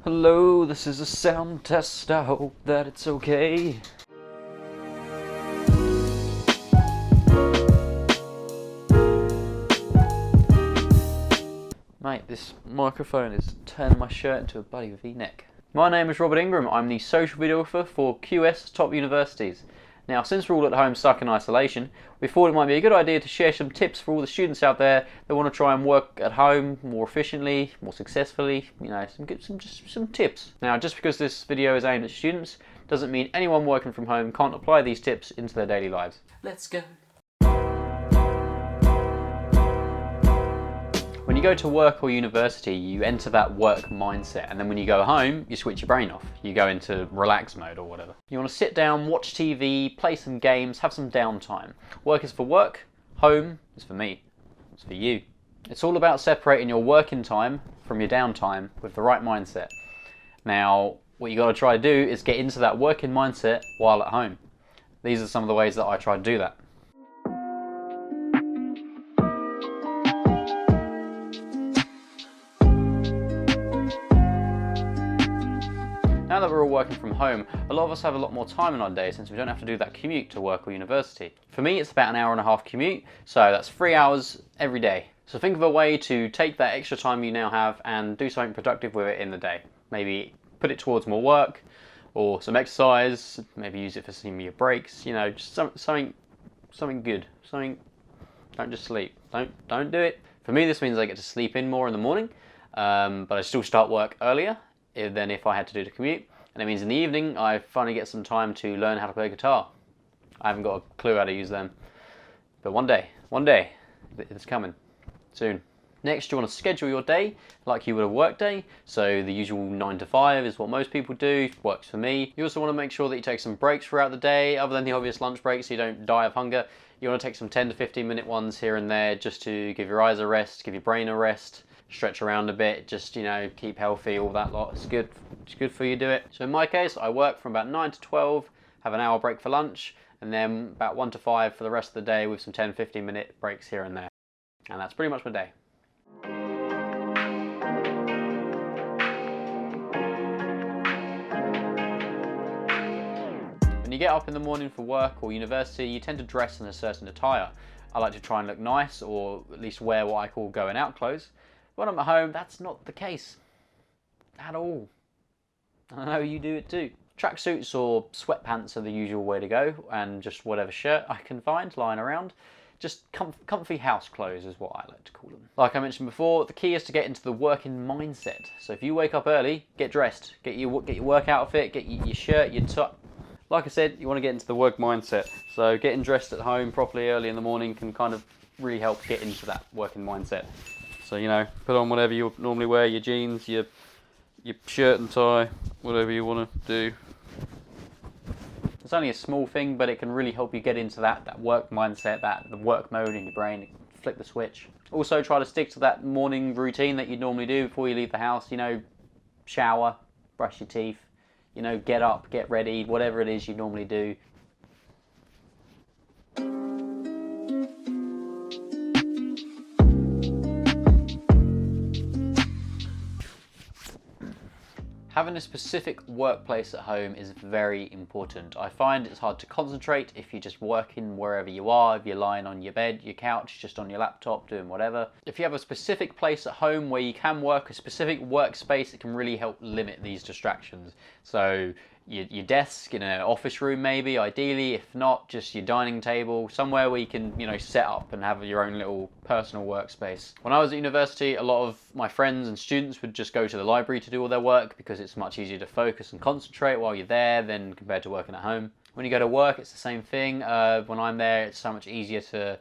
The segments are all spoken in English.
Hello, this is a sound test. I hope that it's okay. Mate, this microphone is turning my shirt into a bloody V-neck. My name is Robert Ingram. I'm the social videographer for QS top universities. Now, since we're all at home stuck in isolation, we thought it might be a good idea to share some tips for all the students out there that want to try and work at home more efficiently, more successfully, some tips. Now, just because this video is aimed at students doesn't mean anyone working from home can't apply these tips into their daily lives. Let's go. When you go to work or university, you enter that work mindset, and then when you go home, you switch your brain off. You go into relax mode or whatever. You want to sit down, watch TV, play some games, have some downtime. Work is for work, home is for me, it's for you. It's all about separating your working time from your downtime with the right mindset. Now, what you got to try to do is get into that working mindset while at home. These are some of the ways that I try to do that. Now that we're all working from home, a lot of us have a lot more time in our day since we don't have to do that commute to work or university. For me, it's about an hour and a half commute, so that's 3 hours every day. So think of a way to take that extra time you now have and do something productive with it in the day. Maybe put it towards more work or some exercise, maybe use it for some of your breaks, just something good. Don't just sleep. Don't do it. For me, this means I get to sleep in more in the morning, but I still start work earlier than if I had to do the commute. And it means in the evening I finally get some time to learn how to play guitar. I haven't got a clue how to use them, but one day it's coming soon. Next, you want to schedule your day like you would a work day. So the usual 9 to 5 is what most people do, works for me. You also want to make sure that you take some breaks throughout the day, other than the obvious lunch breaks so you don't die of hunger. You want to take some 10 to 15 minute ones here and there just to give your eyes a rest, give your brain a rest, stretch around a bit, just keep healthy, all that lot. It's good for you to do it. So in my case, I work from about 9 to 12, have an hour break for lunch, and then about 1 to 5 for the rest of the day with some 10-15 minute breaks here and there. And that's pretty much my day. When you get up in the morning for work or university, you tend to dress in a certain attire. I like to try and look nice, or at least wear what I call going out clothes. When I'm at home, that's not the case at all. I know you do it too. Tracksuits or sweatpants are the usual way to go, and just whatever shirt I can find lying around. Just comfy house clothes is what I like to call them. Like I mentioned before, the key is to get into the working mindset. So if you wake up early, get dressed, get your work outfit, get your shirt, your top. Like I said, you want to get into the work mindset. So getting dressed at home properly early in the morning can kind of really help get into that working mindset. So, put on whatever you normally wear, your jeans, your shirt and tie, whatever you want to do. It's only a small thing, but it can really help you get into that work mindset, the work mode in your brain. Flip the switch. Also, try to stick to that morning routine that you normally do before you leave the house. Shower, brush your teeth, get up, get ready, whatever it is you normally do. Having a specific workplace at home is very important. I find it's hard to concentrate if you're just working wherever you are, if you're lying on your bed, your couch, just on your laptop, doing whatever. If you have a specific place at home where you can work, a specific workspace, it can really help limit these distractions. So your desk in an office room maybe, ideally, if not, just your dining table, somewhere where you can, set up and have your own little personal workspace. When I was at university, a lot of my friends and students would just go to the library to do all their work because it's much easier to focus and concentrate while you're there than compared to working at home. When you go to work, it's the same thing. When I'm there, it's so much easier to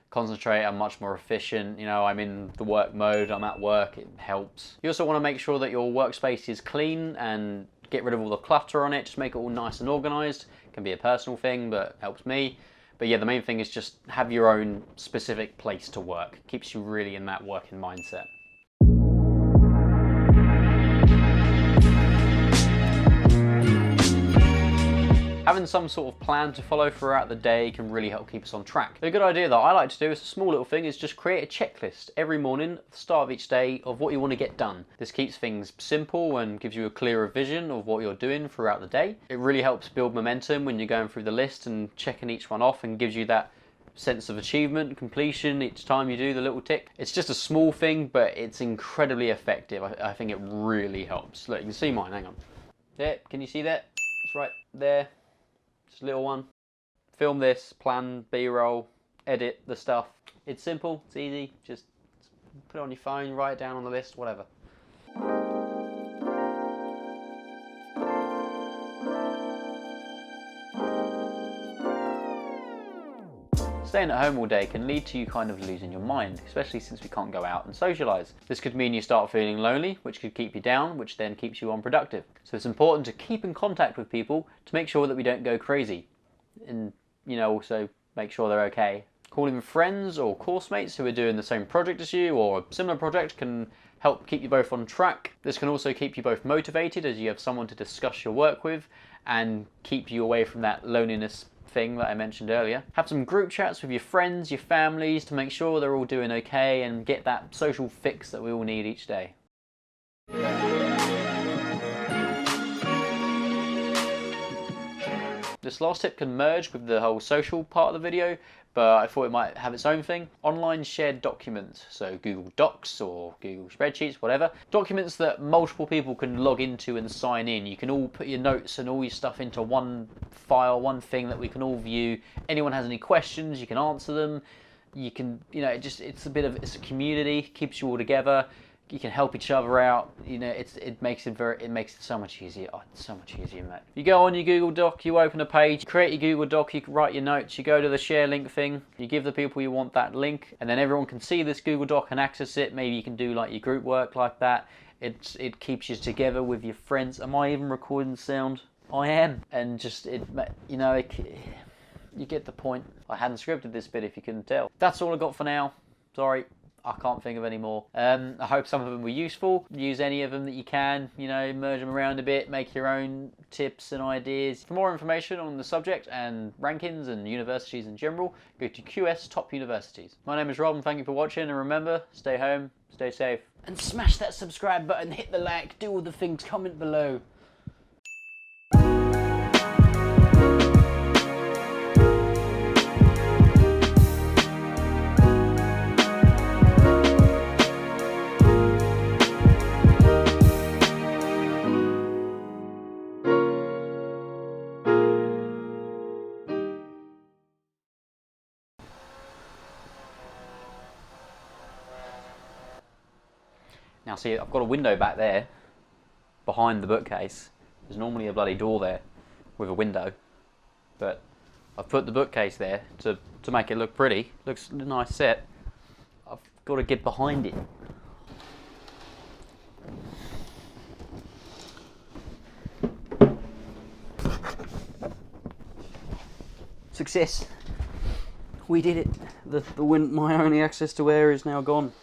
concentrate. I'm much more efficient. I'm in the work mode, I'm at work, it helps. You also want to make sure that your workspace is clean and get rid of all the clutter on it, just make it all nice and organized. It can be a personal thing, but helps me. But yeah, the main thing is just have your own specific place to work. Keeps you really in that working mindset. Having some sort of plan to follow throughout the day can really help keep us on track. A good idea that I like to do is a small little thing is just create a checklist every morning at the start of each day of what you want to get done. This keeps things simple and gives you a clearer vision of what you're doing throughout the day. It really helps build momentum when you're going through the list and checking each one off, and gives you that sense of achievement, completion each time you do the little tick. It's just a small thing, but it's incredibly effective. I think it really helps. Look, you can see mine, hang on. There, can you see that? It's right there. Just a little one. Film this, plan, B-roll, edit the stuff. It's simple, it's easy, just put it on your phone, write it down on the list, whatever. Staying at home all day can lead to you kind of losing your mind, especially since we can't go out and socialise. This could mean you start feeling lonely, which could keep you down, which then keeps you unproductive. So it's important to keep in contact with people to make sure that we don't go crazy. And, you know, also make sure they're okay. Calling friends or course mates who are doing the same project as you or a similar project can help keep you both on track. This can also keep you both motivated as you have someone to discuss your work with and keep you away from that loneliness thing that I mentioned earlier. Have some group chats with your friends, your families, to make sure they're all doing okay and get that social fix that we all need each day. This last tip can merge with the whole social part of the video, but I thought it might have its own thing. Online shared documents, so Google Docs or Google Spreadsheets, whatever. Documents that multiple people can log into and sign in. You can all put your notes and all your stuff into one file, one thing that we can all view. Anyone has any questions, you can answer them. You can, you know, it's a community, keeps you all together. You can help each other out. You know, it makes it so much easier. Oh, it's so much easier, mate. You go on your Google Doc, you open a page, you create your Google Doc, you write your notes, you go to the share link thing, you give the people you want that link, and then everyone can see this Google Doc and access it. Maybe you can do like your group work like that. It keeps you together with your friends. Am I even recording the sound? I am. And just you know, you get the point. I hadn't scripted this bit if you couldn't tell. That's all I got for now. Sorry. I can't think of any more. I hope some of them were useful. Use any of them that you can, you know, merge them around a bit, make your own tips and ideas. For more information on the subject and rankings and universities in general, go to QS Top Universities. My name is Rob and thank you for watching, and remember, stay home, stay safe, and smash that subscribe button, hit the like, do all the things, comment below. Now see, I've got a window back there, behind the bookcase. There's normally a bloody door there, with a window. But I've put the bookcase there to make it look pretty. Looks a nice set. I've got to get behind it. Success. We did it. My only access to air is now gone.